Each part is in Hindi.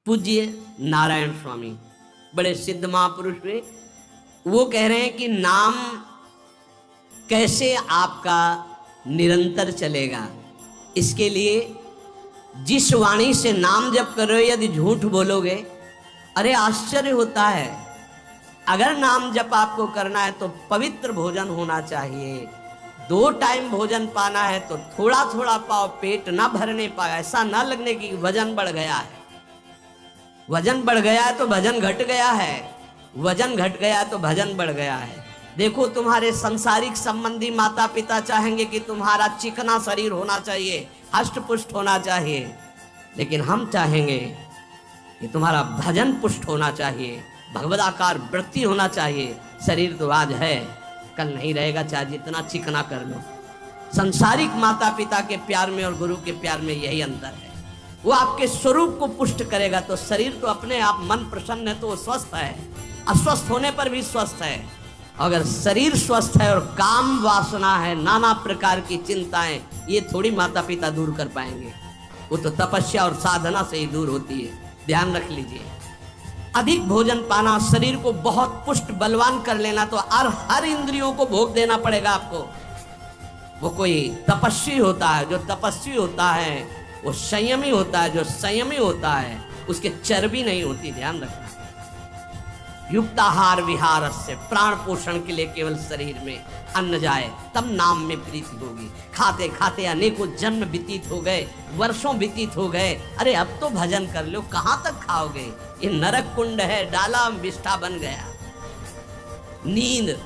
पूज्य नारायण स्वामी बड़े सिद्ध महापुरुष हुए। वो कह रहे हैं कि नाम कैसे आपका निरंतर चलेगा, इसके लिए जिस वाणी से नाम जप कर रहे हो यदि झूठ बोलोगे, अरे आश्चर्य होता है। अगर नाम जप आपको करना है तो पवित्र भोजन होना चाहिए। 2 टाइम भोजन पाना है तो थोड़ा थोड़ा पाओ, पेट ना भरने पाए, ऐसा ना लगने की वजन बढ़ गया है। वजन बढ़ गया है तो भजन घट गया है, वजन घट गया तो भजन बढ़ गया है। देखो तुम्हारे संसारिक संबंधी माता पिता चाहेंगे कि तुम्हारा चिकना शरीर होना चाहिए, हष्ट पुष्ट होना चाहिए, लेकिन हम चाहेंगे कि तुम्हारा भजन पुष्ट होना चाहिए, भगवदाकार वृत्ति होना चाहिए। शरीर तो आज है, कल नहीं रहेगा, चाहे जितना चिकना कर लो। संसारिक माता पिता के प्यार में और गुरु के प्यार में यही अंतर है। वो आपके स्वरूप को पुष्ट करेगा तो शरीर तो अपने आप, मन प्रसन्न है तो वो स्वस्थ है, अस्वस्थ होने पर भी स्वस्थ है। अगर शरीर स्वस्थ है और काम वासना है, नाना प्रकार की चिंताएं, ये थोड़ी माता पिता दूर कर पाएंगे। वो तो तपस्या और साधना से ही दूर होती है, ध्यान रख लीजिए। अधिक भोजन पाना, शरीर को बहुत पुष्ट बलवान कर लेना, तो हर इंद्रियों को भोग देना पड़ेगा आपको। वो कोई तपस्वी होता है, जो तपस्वी होता है वो संयमी होता है, जो संयमी होता है उसके चर्बी नहीं होती, ध्यान रखना। युक्ताहार विहार से, प्राण पोषण के लिए केवल शरीर में अन्न जाए तब नाम में प्रीति होगी। खाते खाते अनेकों जन्म व्यतीत हो गए, वर्षों व्यतीत हो गए, अरे अब तो भजन कर लो, कहां तक खाओगे? ये नरक कुंड है, डाला विष्ठा बन गया। नींद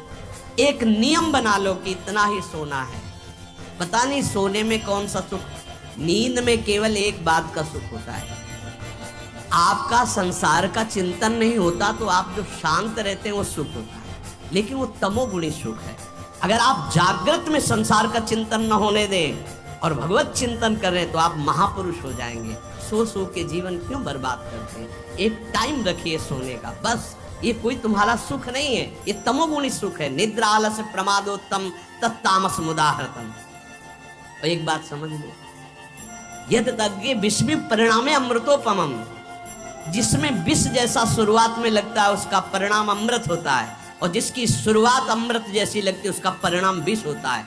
एक नियम बना लो कि इतना ही सोना है। पता नहीं सोने में कौन सा सुख, नींद में केवल एक बात का सुख होता है, आपका संसार का चिंतन नहीं होता, तो आप जो शांत रहते हैं वो सुख होता है, लेकिन वो तमोगुणी सुख है। अगर आप जागृत में संसार का चिंतन न होने दें और भगवत चिंतन करें तो आप महापुरुष हो जाएंगे। सो सो के जीवन क्यों बर्बाद करते हैं? एक टाइम रखिए सोने का, बस। ये कोई तुम्हारा सुख नहीं है, ये तमोगुणी सुख है। निद्रा आलस्य प्रमादोत्तम तत्तामस मुदाहृतम। और एक बात समझ लो, यद तज्ञे विषमी परिणामे अमृतोपमम, जिसमें विष जैसा शुरुआत में लगता है उसका परिणाम अमृत होता है, और जिसकी शुरुआत अमृत जैसी लगती है उसका परिणाम विष होता है।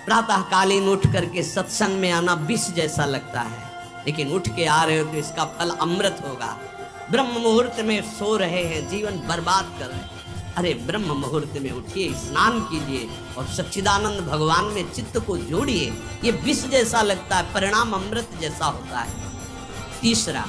प्रातःकालीन उठ करके सत्संग में आना विष जैसा लगता है, लेकिन उठ के आ रहे हो तो इसका फल अमृत होगा। ब्रह्म मुहूर्त में सो रहे हैं, जीवन बर्बाद कर रहे हैं, अरे ब्रह्म मुहूर्त में उठिए, स्नान कीजिए और सच्चिदानंद भगवान में चित्त को जोड़िए। ये विष जैसा लगता है, परिणाम अमृत जैसा होता है। तीसरा,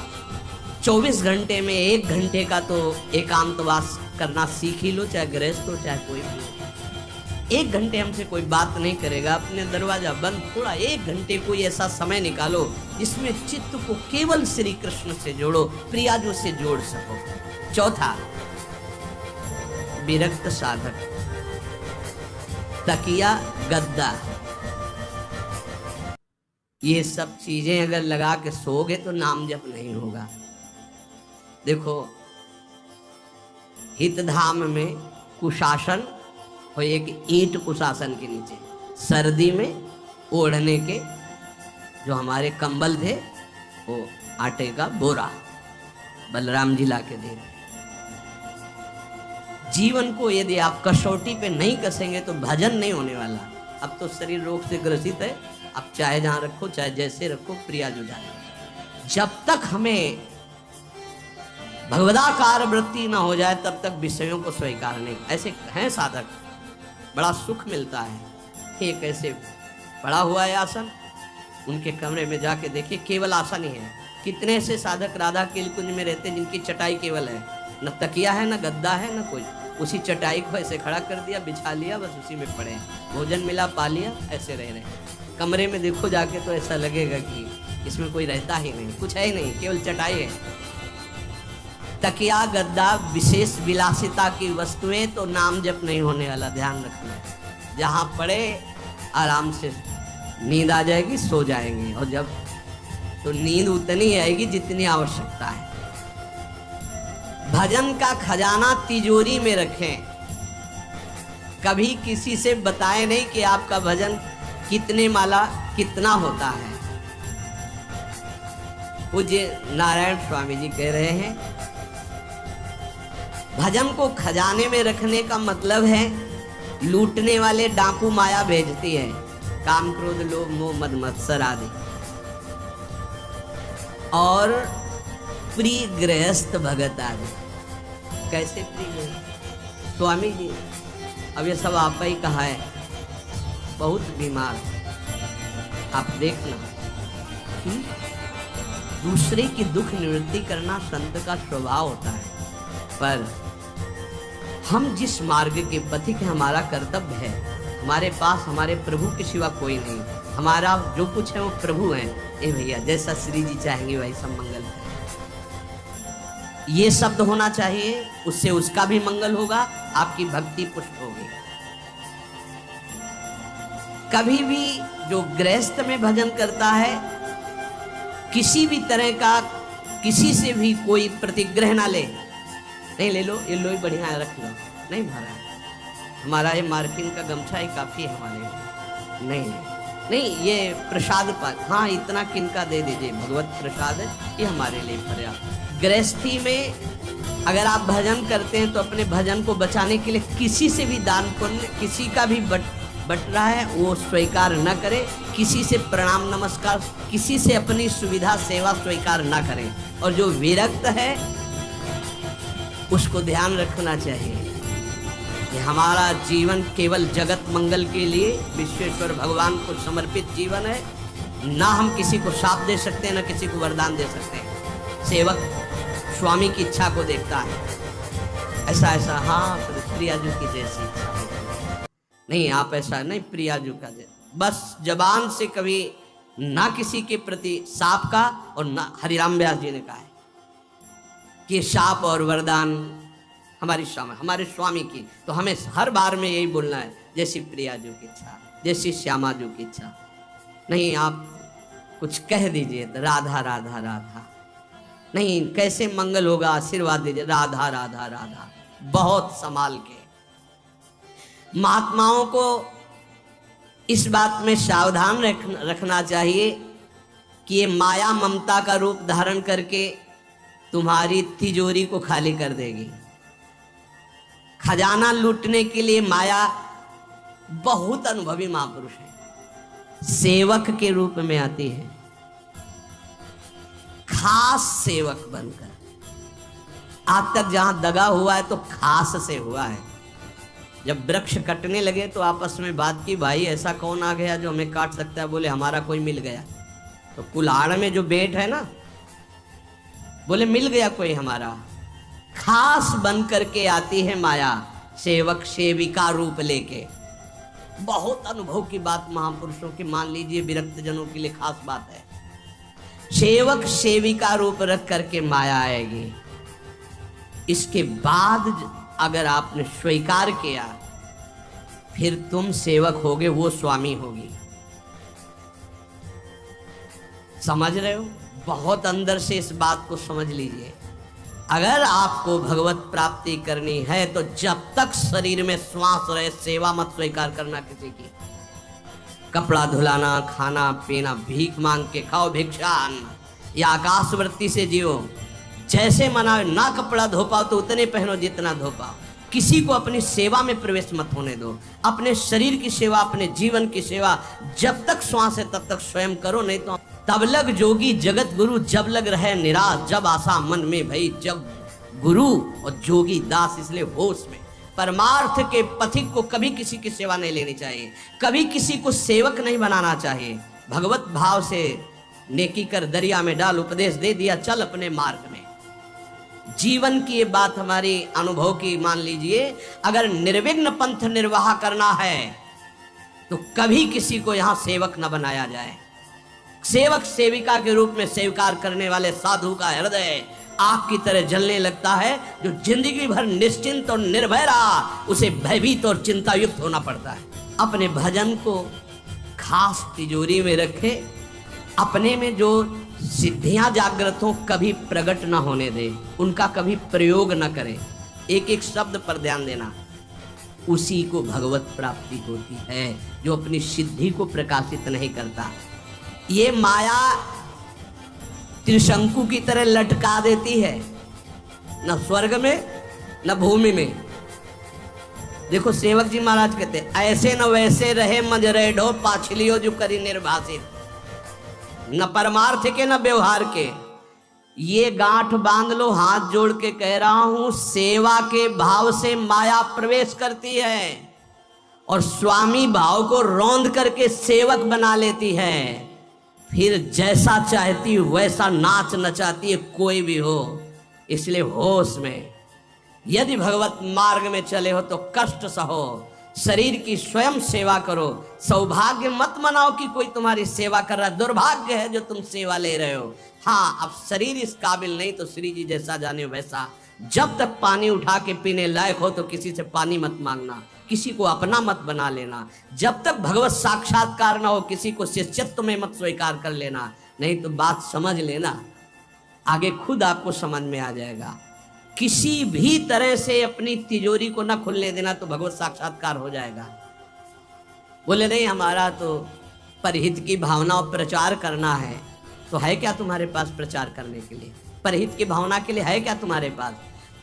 24 घंटे में 1 घंटे का तो एकांतवास करना सीख ही लो, चाहे गृहस्थ हो चाहे कोई भी हो। 1 घंटे हमसे कोई बात नहीं करेगा, अपने दरवाजा बंद, थोड़ा 1 घंटे कोई ऐसा समय निकालो जिसमें चित्त को केवल श्री कृष्ण से जोड़ो, प्रियाजों से जोड़ सको। चौथा, विरक्त साधक, तकिया गद्दा, ये सब चीजें अगर लगा के सोओगे तो नाम जप नहीं होगा। देखो, हितधाम में कुशासन और एक ईंट कुशासन के नीचे, सर्दी में ओढ़ने के जो हमारे कंबल थे वो आटे का बोरा, बलराम जी ला के दे। जीवन को यदि आप कसौटी पे नहीं कसेंगे तो भजन नहीं होने वाला। अब तो शरीर रोग से ग्रसित है, अब चाहे जहां रखो चाहे जैसे रखो, प्रिया जो जाए। जब तक हमें भगवदाकार वृत्ति ना हो जाए तब तक विषयों को स्वीकार नहीं। ऐसे हैं साधक, बड़ा सुख मिलता है। एक ऐसे पड़ा हुआ है आसन, उनके कमरे में जाके देखिए, केवल आसन ही है। कितने ऐसे साधक राधा केलकुंज में रहते हैं जिनकी चटाई केवल है, न तकिया है, न गद्दा है, न कुछ। उसी चटाई को ऐसे खड़ा कर दिया, बिछा लिया, बस उसी में पड़े, भोजन मिला, पा लिया, ऐसे रह रहे। कमरे में देखो जाके तो ऐसा लगेगा कि इसमें कोई रहता ही नहीं, कुछ है ही नहीं, केवल चटाई है। तकिया गद्दा विशेष विलासिता की वस्तुएं, तो नाम जप नहीं होने वाला, ध्यान रखना। जहाँ पड़े आराम से नींद आ जाएगी, सो जाएंगे, और जब तो नींद उतनी आएगी जितनी आवश्यकता है। भजन का खजाना तिजोरी में रखें, कभी किसी से बताएं नहीं कि आपका भजन कितने माला कितना होता है। पूज्य नारायण स्वामी जी कह रहे हैं, भजन को खजाने में रखने का मतलब है लूटने वाले डाकू माया भेजती है, काम क्रोध लोभ मोह मद मत्सर आदि, और प्रिय गृहस्थ भगत आदि। कैसे प्रिय स्वामी जी? अब ये सब आप ही कहा है, बहुत बीमार आप देखना कि दूसरे की दुख निवृत्ति करना संत का स्वभाव होता है, पर हम जिस मार्ग के पथिक हैं हमारा कर्तव्य है, हमारे पास हमारे प्रभु के सिवा कोई नहीं, हमारा जो कुछ है वो प्रभु हैं। ए भैया, जैसा श्री जी चाहेंगे वैसा मंगल करें, ये शब्द होना चाहिए, उससे उसका भी मंगल होगा, आपकी भक्ति पुष्ट होगी। कभी भी जो गृहस्थ में भजन करता है, किसी भी तरह का किसी से भी कोई प्रतिग्रह ना ले, नहीं ले लो, ये लो ही बढ़िया रख लो, नहीं महाराज हमारा ये मार्किन का गमछा ही काफी है हमारे लिए, नहीं नहीं ये प्रसाद पर, हाँ इतना किनका दे दीजिए, भगवत प्रसाद ये हमारे लिए पर्याप्त। गृहस्थी में अगर आप भजन करते हैं तो अपने भजन को बचाने के लिए किसी से भी दान पुण्य, किसी का भी बट रहा है वो स्वीकार न करें, किसी से प्रणाम नमस्कार, किसी से अपनी सुविधा सेवा स्वीकार न करें, और जो विरक्त है उसको ध्यान रखना चाहिए कि हमारा जीवन केवल जगत मंगल के लिए विश्वेश्वर भगवान को समर्पित जीवन है, ना हम किसी को शाप दे सकते हैं, ना किसी को वरदान दे सकते हैं। सेवक स्वामी की इच्छा को देखता है, ऐसा ऐसा, हाँ प्रियाजू की जैसी इच्छा नहीं, आप ऐसा नहीं, प्रियाजू का जैसा, बस जबान से कभी ना किसी के प्रति शाप का, और ना हरिराम व्यास जी ने कहा है कि शाप और वरदान हमारे स्वामी की, तो हमें हर बार में यही बोलना है, जैसी प्रियाजू की इच्छा, जैसी श्यामाजू की इच्छा। नहीं आप कुछ कह दीजिए तो राधा राधा राधा, नहीं कैसे मंगल होगा, आशीर्वाद दीजिए राधा राधा राधा, बहुत संभाल के। महात्माओं को इस बात में सावधान रखना चाहिए कि ये माया ममता का रूप धारण करके तुम्हारी तिजोरी को खाली कर देगी। खजाना लूटने के लिए माया बहुत अनुभवी महापुरुष है, सेवक के रूप में आती है, खास सेवक बनकर। आज तक जहां दगा हुआ है तो खास से हुआ है। जब वृक्ष कटने लगे तो आपस में बात की, भाई ऐसा कौन आ गया जो हमें काट सकता है? बोले हमारा कोई मिल गया। तो कुल्हाड़ में जो बेट है ना, बोले मिल गया कोई हमारा। खास बन करके आती है माया, सेवक सेविका रूप लेके। बहुत अनुभव की बात महापुरुषों की, मान लीजिए विरक्त जनों के लिए खास बात है। सेवक सेविका रूप रख करके माया आएगी। इसके बाद अगर आपने स्वीकार किया, फिर तुम सेवक होगे, वो स्वामी होगी। समझ रहे हो? बहुत अंदर से इस बात को समझ लीजिए। अगर आपको भगवत प्राप्ति करनी है तो जब तक शरीर में श्वास रहे, सेवा मत स्वीकार करना किसी की। कपड़ा धुलाना, खाना पीना, भीख मांग के खाओ, भिक्षा अन्न, या आकाशवृत्ति से जियो। जैसे मना, ना कपड़ा धो पाओ तो उतने पहनो जितना धो पाओ। किसी को अपनी सेवा में प्रवेश मत होने दो। अपने शरीर की सेवा, अपने जीवन की सेवा जब तक श्वास है तब तक स्वयं करो, नहीं तो तब लग जोगी जगत गुरु, जब लग रहे निराश, जब आशा मन में भई, जब गुरु और जोगी दास। इसलिए होश में परमार्थ के पथिक को कभी किसी की सेवा नहीं लेनी चाहिए, कभी किसी को सेवक नहीं बनाना चाहिए। भगवत भाव से नेकी कर दरिया में डाल, उपदेश दे दिया, चल अपने मार्ग में। जीवन की ये बात हमारी अनुभव की मान लीजिए। अगर निर्विघ्न पंथ निर्वाह करना है तो कभी किसी को यहां सेवक न बनाया जाए। सेवक सेविका के रूप में स्वीकार करने वाले साधु का हृदय आग की तरह जलने लगता है। जो जिंदगी भर निश्चिंत और निर्भय रहा, उसे भयभीत और चिंता युक्त होना पड़ता है। अपने भजन को खास तिजोरी में रखे, अपने में जो सिद्धियां जागृत हो कभी प्रकट न होने दे, उनका कभी प्रयोग न करे। एक एक शब्द पर ध्यान देना, उसी को भगवत प्राप्ति होती है जो अपनी सिद्धि को प्रकाशित नहीं करता। ये माया त्रिशंकु की तरह लटका देती है, न स्वर्ग में न भूमि में। देखो सेवक जी महाराज कहते ऐसे न वैसे रहे मजरे ढो पाछलियो जो करी निर्भाषित, न परमार्थ के न व्यवहार के। ये गांठ बांध लो, हाथ जोड़ के कह रहा हूं, सेवा के भाव से माया प्रवेश करती है और स्वामी भाव को रौंद करके सेवक बना लेती है। फिर जैसा चाहती वैसा नाच नचाती है, कोई भी हो। इसलिए होश में, यदि भगवत मार्ग में चले हो तो कष्ट सहो, शरीर की स्वयं सेवा करो। सौभाग्य मत मनाओ कि कोई तुम्हारी सेवा कर रहा है, दुर्भाग्य है जो तुम सेवा ले रहे हो। हाँ, अब शरीर इस काबिल नहीं तो श्री जी जैसा जाने वैसा। जब तक पानी उठा के पीने लायक हो तो किसी से पानी मत मांगना, किसी को अपना मत बना लेना। जब तक भगवत साक्षात्कार ना हो किसी को शिष्यत्व में मत स्वीकार कर लेना, नहीं तो बात समझ लेना, आगे खुद आपको समझ में आ जाएगा। किसी भी तरह से अपनी तिजोरी को ना खुलने देना तो भगवत साक्षात्कार हो जाएगा। बोले नहीं हमारा तो परहित की भावना और प्रचार करना है, तो है क्या तुम्हारे पास प्रचार करने के लिए? परहित की भावना के लिए है क्या तुम्हारे पास?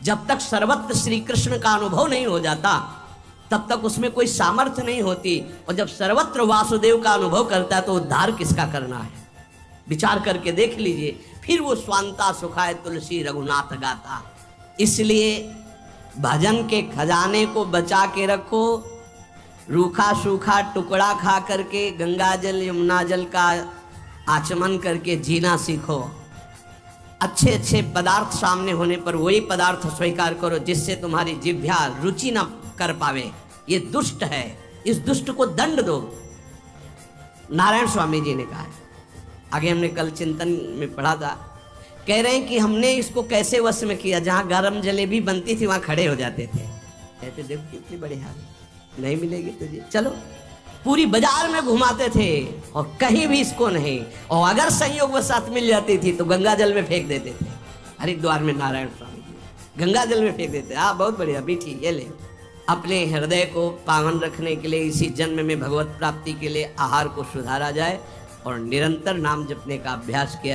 जब तक सर्वत्र श्री कृष्ण का अनुभव नहीं हो जाता तब तक उसमें कोई सामर्थ्य नहीं होती, और जब सर्वत्र वासुदेव का अनुभव करता है तो उद्धार किसका करना है? विचार करके देख लीजिए। फिर वो स्वांता सुखाए तुलसी रघुनाथ गाता। इसलिए भजन के खजाने को बचा के रखो। रूखा सूखा टुकड़ा खा करके गंगा जल यमुना जल का आचमन करके जीना सीखो। अच्छे अच्छे पदार्थ सामने होने पर वही पदार्थ स्वीकार करो जिससे तुम्हारी जिह्वा रुचि ना कर पावे। ये दुष्ट है, इस दुष्ट को दंड दो। नारायण स्वामी जी ने कहा है, आगे हमने कल चिंतन में पढ़ा था, कह रहे हैं कि हमने इसको कैसे वश में किया। जहाँ गरम जलेबी बनती थी वहाँ खड़े हो जाते थे, कहते देखो कितनी बड़ी हाल, नहीं मिलेगी तुझे, चलो। पूरी बाजार में घुमाते थे और कहीं भी इसको नहीं, और अगर संयोग वसात मिल जाती थी तो गंगा जल में फेंक देते थे। हरिद्वार में नारायण स्वामी जी गंगा जल में फेंक देते। हाँ बहुत बढ़िया बेटी, ये ले। अपने हृदय को पावन रखने के लिए इसी जन्म में भगवत प्राप्ति के लिए आहार को सुधारा जाए और निरंतर नाम जपने का अभ्यास किया जाए।